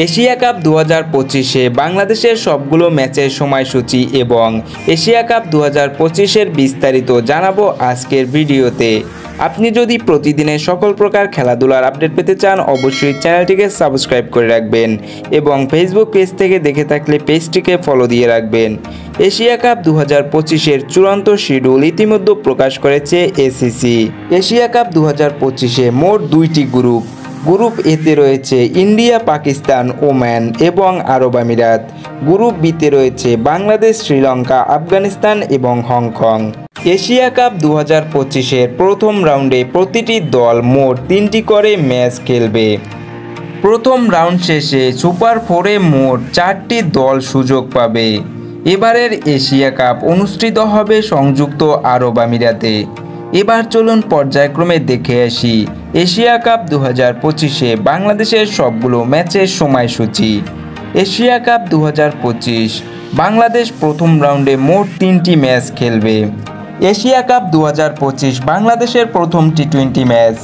Asia cup 2025-এ বাংলাদেশের সবগুলো ম্যাচের সময়সূচি এবং এশিয়া কাপ 2025-এর বিস্তারিত জানাবো আজকের ভিডিওতে। আপনি যদি প্রতিদিনের সকল প্রকার খেলাধুলার আপডেট পেতে চান অবশ্যই চ্যানেলটিকে সাবস্ক্রাইব করে রাখবেন এবং ফেসবুক পেজ থেকে দেখে থাকলে পেজটিকে ফলো দিয়ে রাখবেন। এশিয়া কাপ 2025-এর চূড়ান্ত শিডিউল ইতিমধ্যে প্রকাশ করেছে এসিসি। এশিয়া কাপ 2025-এ মোট 2টি গ্রুপ এতে রয়েছে ইন্ডিয়া, পাকিস্তান, ওমান এবং আরব আমিরাত। গ্রুপ বিতে রয়েছে বাংলাদেশ, শ্রীলঙ্কা, আফগানিস্তান এবং হংকং। এশিয়া কাপ 2025-এর প্রথম রাউন্ডে প্রতিটি দল মোট 3টি করে ম্যাচ খেলবে। প্রথম রাউন্ড শেষে সুপার 4-এ মোট 4টি দল সুযোগ পাবে। এবারের এশিয়া কাপ অনুষ্ঠিত হবে সংযুক্ত আরব আমিরাতে। এবার চলুন পর্যায়ক্রমে দেখে আসি এশিয়া কাপ 2025-এ বাংলাদেশের সবগুলো ম্যাচের সময়সূচি। এশিয়া কাপ 2025 বাংলাদেশ প্রথম রাউন্ডে মোট 3টি ম্যাচ খেলবে। এশিয়া কাপ 2025 বাংলাদেশের প্রথম টি20 ম্যাচ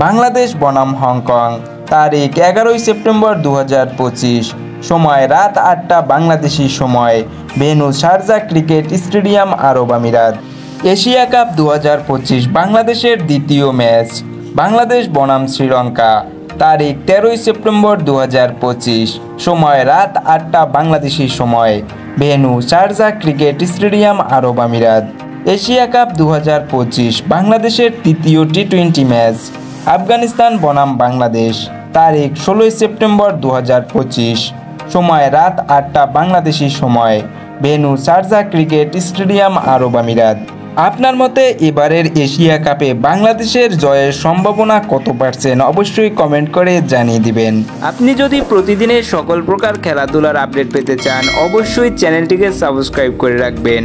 বাংলাদেশ বনাম হংকং, তারিখ 11 সেপ্টেম্বর 2025, সময় রাত 8টা বাংলাদেশি সময়, ভেন্যু শারজাহ ক্রিকেট স্টেডিয়াম, আরব আমিরাত। এশিয়া কাপ 2025 বাংলাদেশের দ্বিতীয় ম্যাচ বাংলাদেশ বনাম শ্রীলঙ্কা, তারিখ 13 সেপ্টেম্বর 2025, সময় রাত 8টা বাংলাদেশি সময়, ভেন্যু শারজাহ ক্রিকেট স্টেডিয়াম, আরব আমিরাত। এশিয়া কাপ 2025 বাংলাদেশের তৃতীয় টি20 ম্যাচ আফগানিস্তান বনাম বাংলাদেশ, তারিখ 16 সেপ্টেম্বর 2025, সময় রাত 8টা বাংলাদেশি সময়, ভেন্যু শারজাহ ক্রিকেট স্টেডিয়াম, আরব আমিরাত। আপনার মতে এবারের এশিয়া কাপে বাংলাদেশের জয়ের সম্ভাবনা কত % অবশ্যই কমেন্ট করে জানিয়ে দিবেন। আপনি যদি প্রতিদিনের সকল প্রকার খেলাধুলার আপডেট পেতে চান অবশ্যই চ্যানেলটিকে সাবস্ক্রাইব করে রাখবেন।